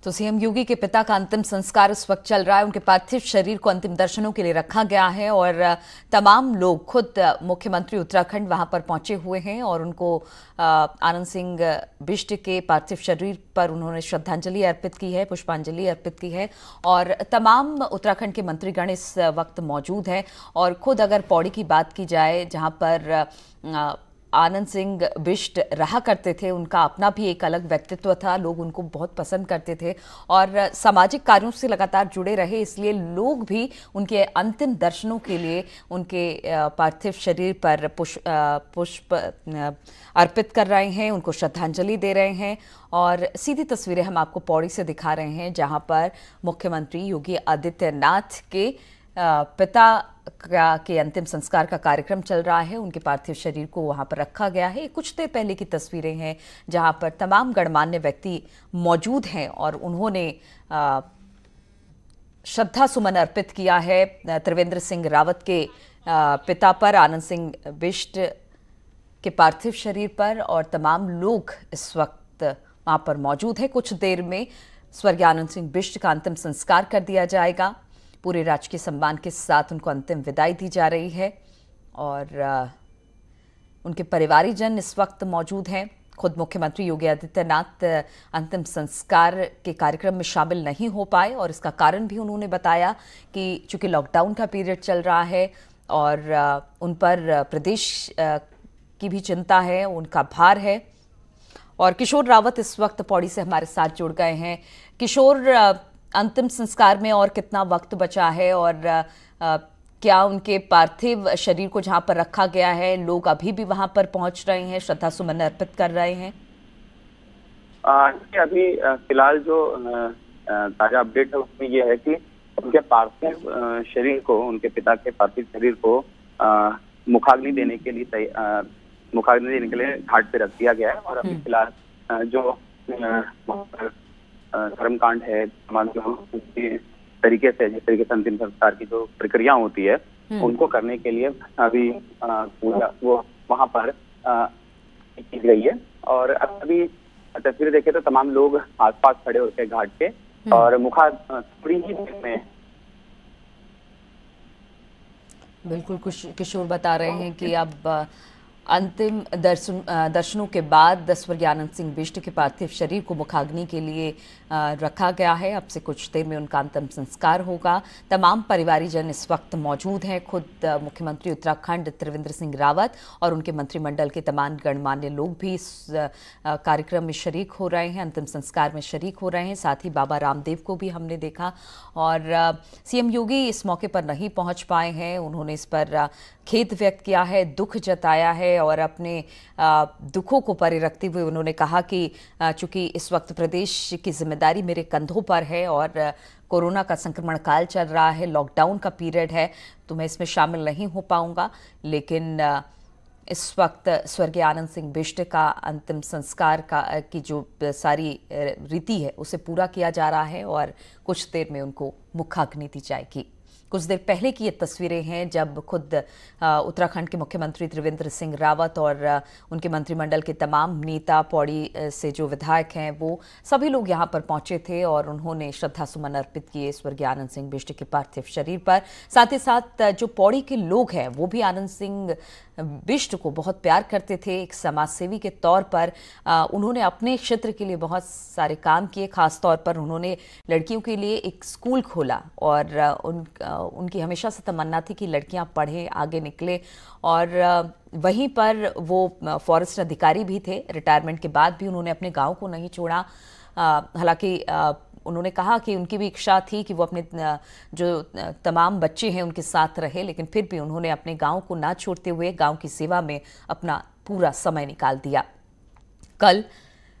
तो सीएम योगी के पिता का अंतिम संस्कार इस वक्त चल रहा है। उनके पार्थिव शरीर को अंतिम दर्शनों के लिए रखा गया है और तमाम लोग, खुद मुख्यमंत्री उत्तराखंड वहां पर पहुंचे हुए हैं और उनको आनंद सिंह बिष्ट के पार्थिव शरीर पर उन्होंने श्रद्धांजलि अर्पित की है, पुष्पांजलि अर्पित की है। और तमाम उत्तराखंड के मंत्रीगण इस वक्त मौजूद हैं। और खुद अगर पौड़ी की बात की जाए, जहां पर आनंद सिंह बिष्ट रहा करते थे, उनका अपना भी एक अलग व्यक्तित्व था, लोग उनको बहुत पसंद करते थे और सामाजिक कार्यों से लगातार जुड़े रहे, इसलिए लोग भी उनके अंतिम दर्शनों के लिए उनके पार्थिव शरीर पर पुष्प अर्पित कर रहे हैं, उनको श्रद्धांजलि दे रहे हैं। और सीधी तस्वीरें हम आपको पौड़ी से दिखा रहे हैं, जहां पर मुख्यमंत्री योगी आदित्यनाथ के पिता के अंतिम संस्कार का कार्यक्रम चल रहा है। उनके पार्थिव शरीर को वहां पर रखा गया है। कुछ देर पहले की तस्वीरें हैं जहां पर तमाम गणमान्य व्यक्ति मौजूद हैं और उन्होंने श्रद्धा सुमन अर्पित किया है त्रिवेंद्र सिंह रावत के पिता पर, आनंद सिंह बिष्ट के पार्थिव शरीर पर। और तमाम लोग इस वक्त वहां पर मौजूद हैं। कुछ देर में स्वर्गीय आनंद सिंह बिष्ट का अंतिम संस्कार कर दिया जाएगा। पूरे राजकीय सम्मान के साथ उनको अंतिम विदाई दी जा रही है और उनके परिवारीजन इस वक्त मौजूद हैं। खुद मुख्यमंत्री योगी आदित्यनाथ अंतिम संस्कार के कार्यक्रम में शामिल नहीं हो पाए और इसका कारण भी उन्होंने बताया कि चूंकि लॉकडाउन का पीरियड चल रहा है और उन पर प्रदेश की भी चिंता है, उनका भार है। और किशोर रावत इस वक्त पौड़ी से हमारे साथ जुड़ गए हैं। किशोर, अंतिम संस्कार में और कितना वक्त बचा है और क्या उनके पार्थिव शरीर को जहां पर रखा गया है, लोग अभी भी वहां पर पहुंच रहे हैं, श्रद्धा सुमन अर्पित कर रहे हैं? अभी फिलहाल जो ताजा अपडेट है उसमें यह है कि उनके पार्थिव शरीर को, उनके पिता के पार्थिव शरीर को मुखाग्नि देने के लिए घाट पे रख दिया गया है। और अभी फिलहाल जो धर्मकांड है, तमाम जो तरीके से, जिस तरीके से अंतिम संस्कार की जो प्रक्रिया होती है उनको करने के लिए अभी पूजा वो वहां पर की गई है। और अभी तस्वीर देखे तो तमाम लोग आसपास खड़े होते हैं घाट के और थोड़ी ही देर में। बिल्कुल किशोर बता रहे हैं कि अब अंतिम दर्शनों के बाद स्वर्गीय आनंद सिंह बिष्ट के पार्थिव शरीर को मुखाग्नि के लिए रखा गया है। अब से कुछ देर में उनका अंतिम संस्कार होगा। तमाम परिवारीजन इस वक्त मौजूद हैं। खुद मुख्यमंत्री उत्तराखंड त्रिवेंद्र सिंह रावत और उनके मंत्रिमंडल के तमाम गणमान्य लोग भी इस कार्यक्रम में शरीक हो रहे हैं, अंतिम संस्कार में शरीक हो रहे हैं। साथ ही बाबा रामदेव को भी हमने देखा और सीएम योगी इस मौके पर नहीं पहुंच पाए हैं। उन्होंने इस पर खेद व्यक्त किया है, दुख जताया है और अपने दुखों को परे रखते हुए उन्होंने कहा कि चूंकि इस वक्त प्रदेश की जिम्मेदारी मेरे कंधों पर है और कोरोना का संक्रमण काल चल रहा है, लॉकडाउन का पीरियड है, तो मैं इसमें शामिल नहीं हो पाऊंगा। लेकिन इस वक्त स्वर्गीय आनंद सिंह बिष्ट का अंतिम संस्कार की जो सारी रीति है उसे पूरा किया जा रहा है और कुछ देर में उनको मुखाग्नि दी जाएगी। कुछ देर पहले की ये तस्वीरें हैं जब खुद उत्तराखंड के मुख्यमंत्री त्रिवेंद्र सिंह रावत और उनके मंत्रिमंडल के तमाम नेता, पौड़ी से जो विधायक हैं, वो सभी लोग यहाँ पर पहुंचे थे और उन्होंने श्रद्धा सुमन अर्पित किए स्वर्गीय आनंद सिंह बिष्ट के पार्थिव शरीर पर। साथ ही साथ जो पौड़ी के लोग हैं वो भी आनंद सिंह बिष्ट को बहुत प्यार करते थे। एक समाजसेवी के तौर पर उन्होंने अपने क्षेत्र के लिए बहुत सारे काम किए। खास तौर पर उन्होंने लड़कियों के लिए एक स्कूल खोला और उनकी हमेशा से तमन्ना थी कि लड़कियां पढ़ें, आगे निकले। और वहीं पर वो फॉरेस्ट अधिकारी भी थे। रिटायरमेंट के बाद भी उन्होंने अपने गांव को नहीं छोड़ा। हालांकि उन्होंने कहा कि उनकी भी इच्छा थी कि वो अपने जो तमाम बच्चे हैं उनके साथ रहे, लेकिन फिर भी उन्होंने अपने गांव को ना छोड़ते हुए गांव की सेवा में अपना पूरा समय निकाल दिया। कल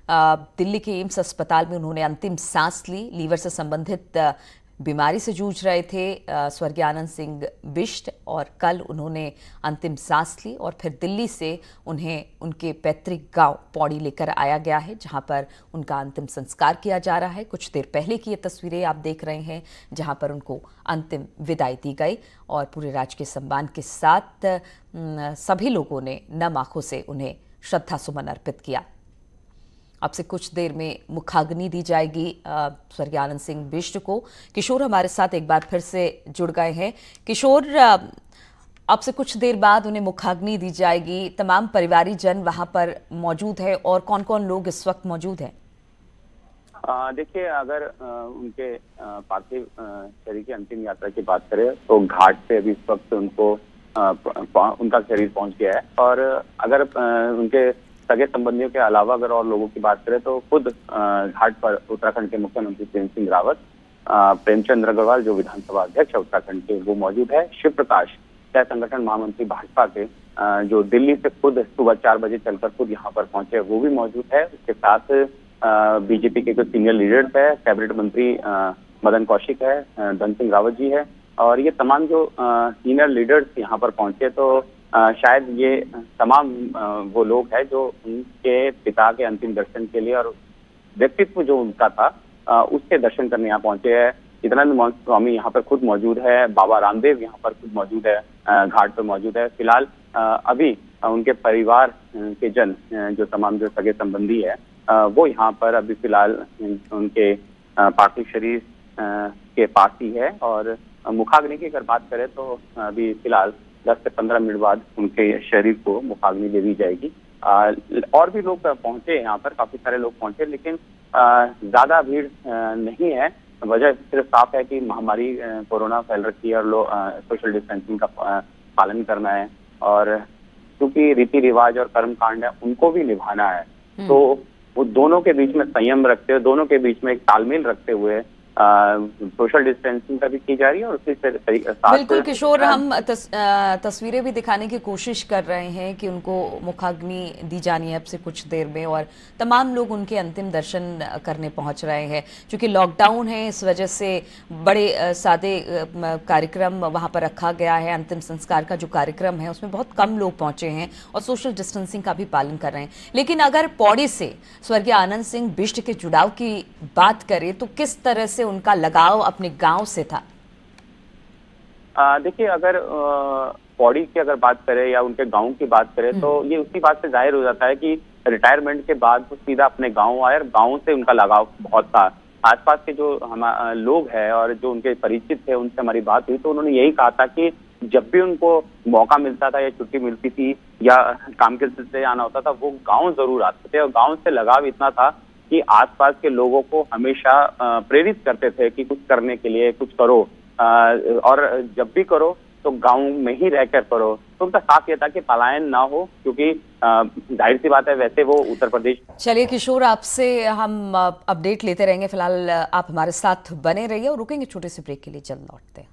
दिल्ली के एम्स अस्पताल में उन्होंने अंतिम सांस ली। लीवर से संबंधित बीमारी से जूझ रहे थे स्वर्गीय आनंद सिंह बिष्ट और कल उन्होंने अंतिम सांस ली और फिर दिल्ली से उन्हें उनके पैतृक गांव पौड़ी लेकर आया गया है, जहां पर उनका अंतिम संस्कार किया जा रहा है। कुछ देर पहले की ये तस्वीरें आप देख रहे हैं जहां पर उनको अंतिम विदाई दी गई और पूरे राजकीय सम्मान के साथ सभी लोगों ने नम आंखों से उन्हें श्रद्धा सुमन अर्पित किया। आपसे कुछ देर में मुखाग्नि दी जाएगी स्वर्गीय आनंद सिंह बिष्ट को। किशोर हमारे साथ एक बार फिर से जुड़ गए हैं। किशोर, आपसे कुछ देर बाद उन्हें मुखाग्नि दी जाएगी। तमाम परिवारीजन वहां पर मौजूद है और कौन कौन लोग इस वक्त मौजूद हैं? देखिए, अगर उनके पार्थिव शरीर की अंतिम यात्रा की बात करें तो घाट पे अभी इस वक्त उनको उनका शरीर पहुंच गया है। और अगर उनके सगे संबंधियों के अलावा अगर और लोगों की बात करें तो खुद घाट पर उत्तराखंड के मुख्यमंत्री त्रिवेंद्र सिंह रावत, प्रेमचंद अग्रवाल जो विधानसभा अध्यक्ष है उत्तराखंड के, वो मौजूद है। शिव प्रकाश सह संगठन महामंत्री भाजपा के, जो दिल्ली से खुद सुबह 4 बजे चलकर खुद यहाँ पर पहुंचे, वो भी मौजूद है। उसके साथ बीजेपी के कुछ सीनियर लीडर्स है, कैबिनेट मंत्री मदन कौशिक है, धन सिंह रावत जी है, और ये तमाम जो सीनियर लीडर्स यहाँ पर पहुंचे, तो शायद ये तमाम वो लोग हैं जो उनके पिता के अंतिम दर्शन के लिए और व्यक्तित्व जो उनका था उसके दर्शन करने यहाँ पहुंचे हैं। चिदानंद स्वामी यहाँ पर खुद मौजूद है, बाबा रामदेव यहाँ पर खुद मौजूद है, घाट पर मौजूद है। फिलहाल अभी उनके परिवार के जन जो तमाम जो सगे संबंधी है वो यहाँ पर अभी फिलहाल उनके पार्थिव शरीर के पास ही है। और मुखाग्नि की अगर बात करें तो अभी फिलहाल 10 से 15 मिनट बाद उनके शरीर को मुखाग्नि दे दी जाएगी। और भी लोग पहुंचे यहाँ पर, काफी सारे लोग पहुंचे, लेकिन ज्यादा भीड़ नहीं है। वजह सिर्फ साफ है कि महामारी कोरोना फैल रखी है और सोशल डिस्टेंसिंग का पालन करना है, और क्योंकि रीति रिवाज और कर्म कांड है उनको भी निभाना है, तो वो दोनों के बीच में संयम रखते हुए, दोनों के बीच में एक तालमेल रखते हुए सोशल डिस्टेंसिंग का भी की जा रही है। और उसी से बिल्कुल किशोर, हम तस्वीरें भी दिखाने की कोशिश कर रहे हैं कि उनको मुखाग्नि दी जानी है अब से कुछ देर में, और तमाम लोग उनके अंतिम दर्शन करने पहुंच रहे हैं। क्योंकि लॉकडाउन है, इस वजह से बड़े सादे कार्यक्रम वहां पर रखा गया है। अंतिम संस्कार का जो कार्यक्रम है उसमें बहुत कम लोग पहुंचे हैं और सोशल डिस्टेंसिंग का भी पालन कर रहे हैं। लेकिन अगर पौड़ी से स्वर्गीय आनंद सिंह बिष्ट के जुड़ाव की बात करें तो किस तरह से उनका लगाव अपने गांव से था? देखिए, अगर पौड़ी की अगर बात करें या उनके गांव की बात करें तो ये उसी बात से जाहिर हो जाता है कि रिटायरमेंट के बाद वो सीधा अपने गांव आए और गांव से उनका लगाव बहुत था। आसपास के जो लोग हैं और जो उनके परिचित थे उनसे हमारी बात हुई तो उन्होंने यही कहा था कि जब भी उनको मौका मिलता था या छुट्टी मिलती थी या काम के सिलसिले आना होता था, वो गाँव जरूर आते थे। और गाँव से लगाव इतना था कि आसपास के लोगों को हमेशा प्रेरित करते थे कि कुछ करने के लिए कुछ करो, और जब भी करो तो गांव में ही रहकर करो। तो उनका साफ यह था कि पलायन ना हो, क्योंकि जाहिर सी बात है वैसे वो उत्तर प्रदेश। चलिए किशोर, आपसे हम अपडेट लेते रहेंगे। फिलहाल आप हमारे साथ बने रहिए और रुकेंगे छोटे से ब्रेक के लिए, जल्द लौटते हैं।